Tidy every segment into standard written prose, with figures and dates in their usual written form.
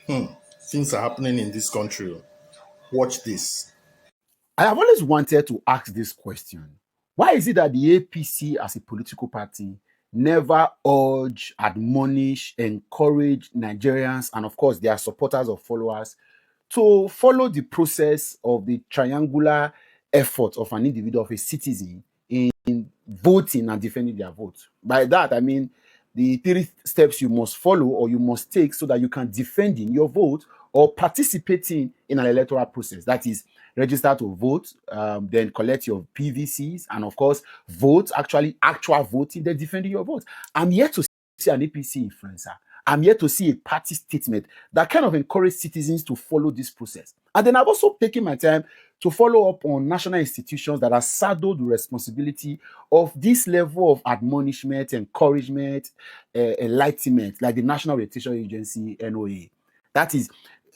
Things are happening in this country. Watch this. I have always wanted to ask this question. Why is it that the APC as a political party never urge, admonish, encourage Nigerians and of course their supporters or followers to follow the process of the triangular effort of an individual, of a citizen, in voting and defending their vote? By that, I mean the 3 steps you must follow or you must take so that you can defend in your vote or participating in an electoral process. That is, register to vote, then collect your PVCs, and of course, vote, actual voting, then defending your vote. I'm yet to see an APC influencer. I'm yet to see a party statement that kind of encourage citizens to follow this process. And then I've also taken my time to follow up on national institutions that are saddled with responsibility of this level of admonishment, encouragement, enlightenment, like the National Orientation Agency, NOA. That is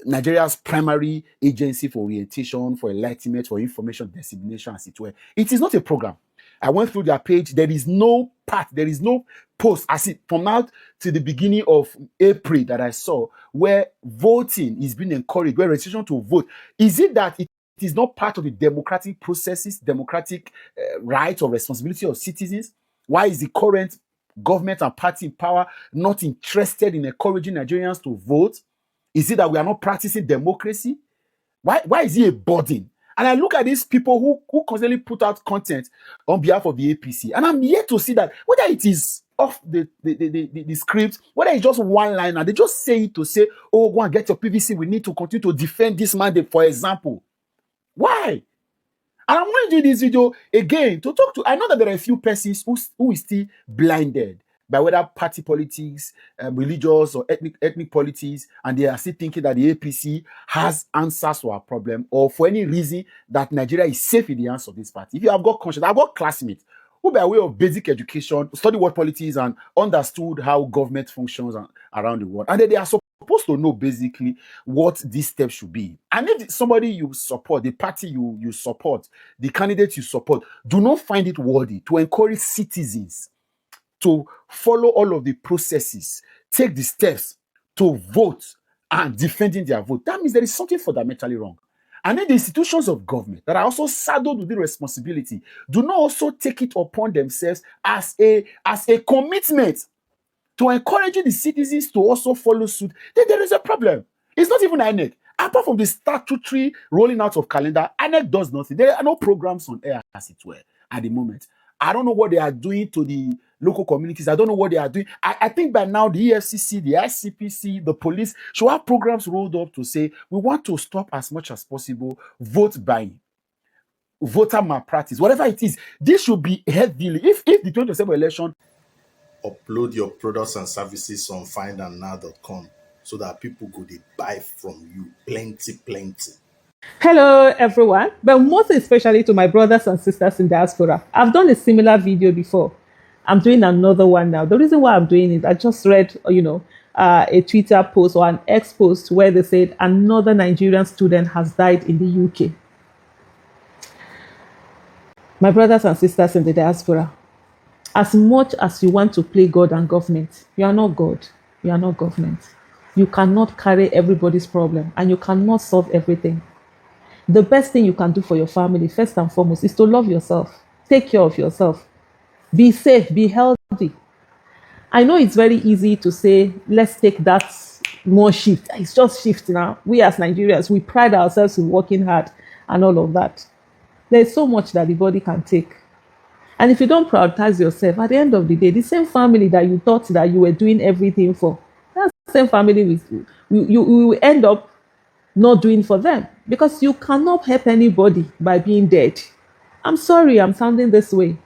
Nigeria's primary agency for orientation, for enlightenment, for information dissemination, as it were. It is not a program. I went through their page. There is no part, there is no post, as it from now to the beginning of April that I saw, where voting is being encouraged, where registration to vote. Is it that it is not part of the democratic processes, democratic rights or responsibility of citizens? Why is the current government and party in power not interested in encouraging Nigerians to vote? Is it that we are not practicing democracy? Why is it a burden? And I look at these people who constantly put out content on behalf of the APC, and I'm yet to see that whether it is off the script, whether it's just one line, and they just say it to say, oh, go and get your PVC, we need to continue to defend this mandate, for example. Why? And I'm going to do this video again to talk to, I know that there are a few persons who is still blinded by whether party politics, religious or ethnic politics, and they are still thinking that the APC has answers to our problem, or for any reason that Nigeria is safe in the hands of this party. If you have got conscience, I've got classmates who, by way of basic education, study what politics and understood how government functions around the world, and they are supposed to know basically what these steps should be. And if somebody you support, the party you support, the candidate you support, do not find it worthy to encourage citizens to follow all of the processes, take the steps to vote and defending their vote, that means there is something fundamentally wrong. And then the institutions of government that are also saddled with the responsibility do not also take it upon themselves as a commitment to encouraging the citizens to also follow suit. Then there is a problem. It's not even INEC. Apart from the statutory rolling out of calendar, INEC does nothing. There are no programs on air, as it were, at the moment. I don't know what they are doing to the local communities. I don't know what they are doing. I think by now the EFCC, the ICPC, the police should have programs rolled up to say, we want to stop as much as possible vote buying, voter malpractice, whatever it is. This should be heavily, if the 2027 election. Upload your products and services on findandnow.com so that people go they buy from you plenty. Hello everyone, but most especially to my brothers and sisters in diaspora. I've done a similar video before. I'm doing another one now. The reason why I'm doing it, I just read, a Twitter post or an X post where they said another Nigerian student has died in the UK. My brothers and sisters in the diaspora, as much as you want to play God and government, you are not God. You are not government. You cannot carry everybody's problem and you cannot solve everything. The best thing you can do for your family, first and foremost, is to love yourself. Take care of yourself. Be safe, be healthy. I know it's very easy to say, let's take that more shift. It's just shift now. We as Nigerians, we pride ourselves in working hard and all of that. There's so much that the body can take. And if you don't prioritize yourself, at the end of the day, the same family that you thought that you were doing everything for, that same family you will end up not doing for them, because you cannot help anybody by being dead. I'm sorry I'm sounding this way,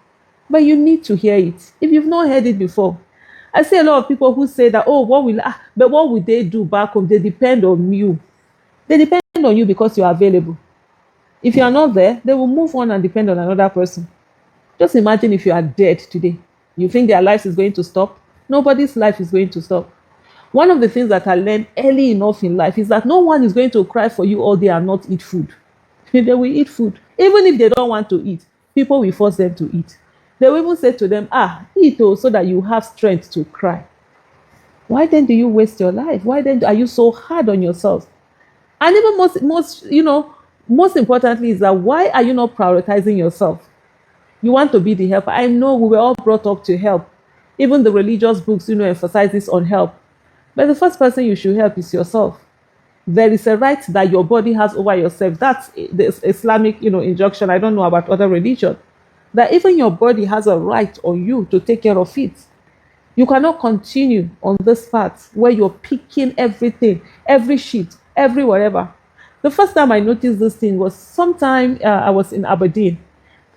but you need to hear it if you've not heard it before. I see a lot of people who say that, but what will they do back home? They depend on you. They depend on you because you are available. If you are not there, they will move on and depend on another person. Just imagine if you are dead today. You think their life is going to stop? Nobody's life is going to stop. One of the things that I learned early enough in life is that no one is going to cry for you all day and not eat food. They will eat food. Even if they don't want to eat, people will force them to eat. They will even say to them, eat so that you have strength to cry. Why then do you waste your life? Why then are you so hard on yourself? And even most importantly is that why are you not prioritizing yourself? You want to be the helper. I know we were all brought up to help. Even the religious books, emphasizes on help. But the first person you should help is yourself. There is a right that your body has over yourself. That's the Islamic, injunction. I don't know about other religion. That even your body has a right on you to take care of it. You cannot continue on this path where you're picking everything, every sheet, every whatever. The first time I noticed this thing was sometime I was in Aberdeen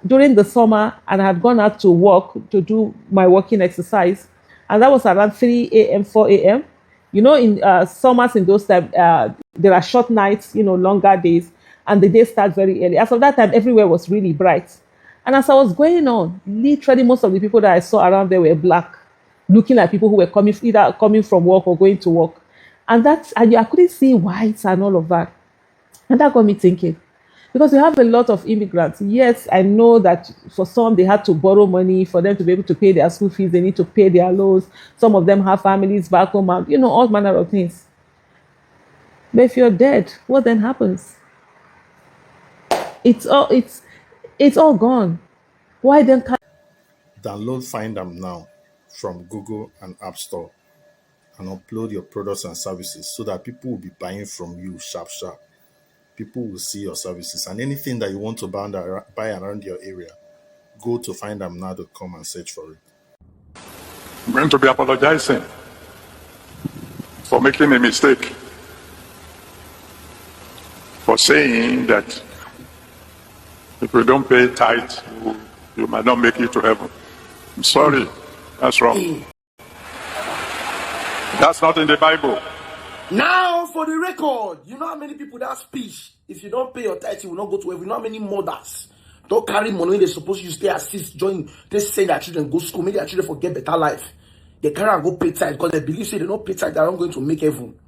during the summer, and I had gone out to walk to do my walking exercise, and that was around 3 a.m., 4 a.m. In summers in those times, there are short nights, longer days, and the day starts very early. As of that time, everywhere was really bright. And as I was going on, literally most of the people that I saw around there were black, looking like people who were either coming from work or going to work. And I couldn't see whites and all of that. And that got me thinking, because we have a lot of immigrants. Yes, I know that for some, they had to borrow money for them to be able to pay their school fees. They need to pay their loans. Some of them have families back home, and, all manner of things. But if you're dead, what then happens? It's all gone. Why then can't Download Find Am now from Google and App Store and upload your products and services so that people will be buying from you sharp sharp. People will see your services and anything that you want to buy around your area. Go to findamnow.com and search for it. I'm going to be apologizing for making a mistake, for saying that if you don't pay tithe, you might not make it to heaven. I'm sorry, that's wrong. That's not in the Bible. Now, for the record, you know how many people that speech, if you don't pay your tithe, you will not go to heaven. You know how many mothers don't carry money when they're supposed to use their assist, join, they send their children go school, make their children forget better life. They carry and go pay tithe because they believe say they don't pay tithe, they're not going to make heaven.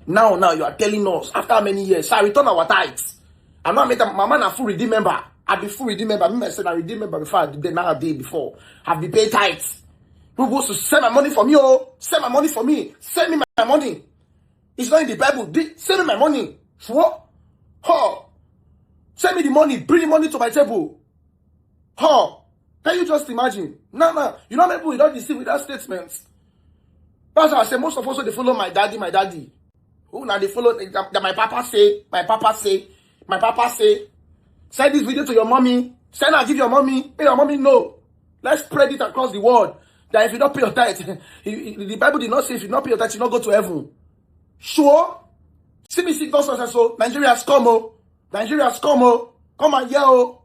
Now, you are telling us, after how many years, I return our tithes. I'm not making my man a full redeem member. I've been full redeem member. I said I redeem member before I did now a day before. I've been paid tithes. Who goes to send my money for me? Oh, send my money for me. Send me my money. It's not in the Bible. Send me my money. What? Huh? Send me the money. Bring the money to my table. Huh? Can you just imagine? No. You know how many people don't deceive with that statement? That's why I say most of us they follow my daddy. Who now they follow that my papa say. Send this video to your mommy. Send and give your mommy. Pay your mommy no. Let's spread it across the world. That if you don't pay your tithe, the Bible did not say if you don't pay your tithe, you not go to heaven. Sure? CBC does so. Nigeria has come, oh. Come and hear, oh.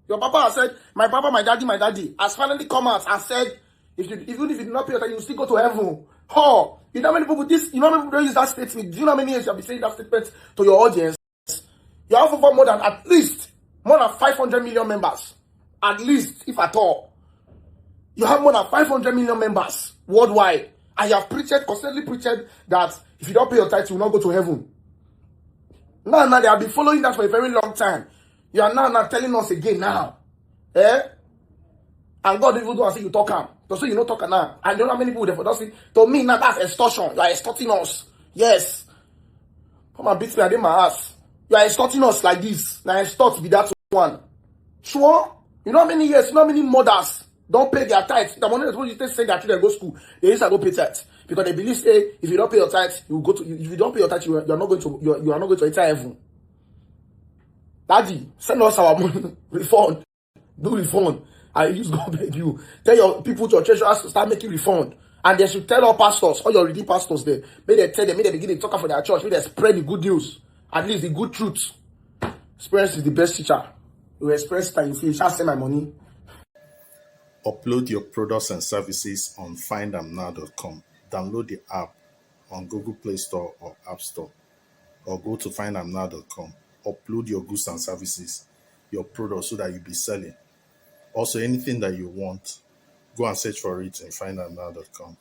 Your papa has said, my papa, my daddy, has finally come out and said, even if you do not pay your tithe, you still go to heaven. Oh, you know how many people don't use that statement? Do you know how many years you have been saying that statement to your audience? You have over at least more than 500 million members. At least, if at all. You have more than 500 million members worldwide. And you have constantly preached that if you don't pay your tithe, you will not go to heaven. Now, they have been following that for a very long time. You are now telling us again now. Eh? And God even do as if you talk am. So you know talk now. I don't know how many people therefore don't see. To me, now that's extortion. You are extorting us. Yes. Come and beat me, I did my ass. You are extorting us like this. Now extort be that one. Sure? You know how many years, you know how many mothers don't pay their tithe. The money that's supposed to send their children go to school. They used to go pay tithe. Because they believe say if you don't pay your tithe, you will go to if you don't pay your tithe, you are not going to enter heaven. Daddy, send us our money. Refund. Do refund. I use God beg you. Tell your people to your treasurers to start making refund. And they should tell all pastors, all your redeemed pastors there. May they tell them, may they begin to talk for their church, may they spread the good news. At least the good truth. Experience is the best teacher. You experience that you shall send my money. Upload your products and services on findamnow.com. Download the app on Google Play Store or App Store. Or go to findamnow.com. Upload your goods and services, your products so that you'll be selling. Also, anything that you want, go and search for it in findamnow.com.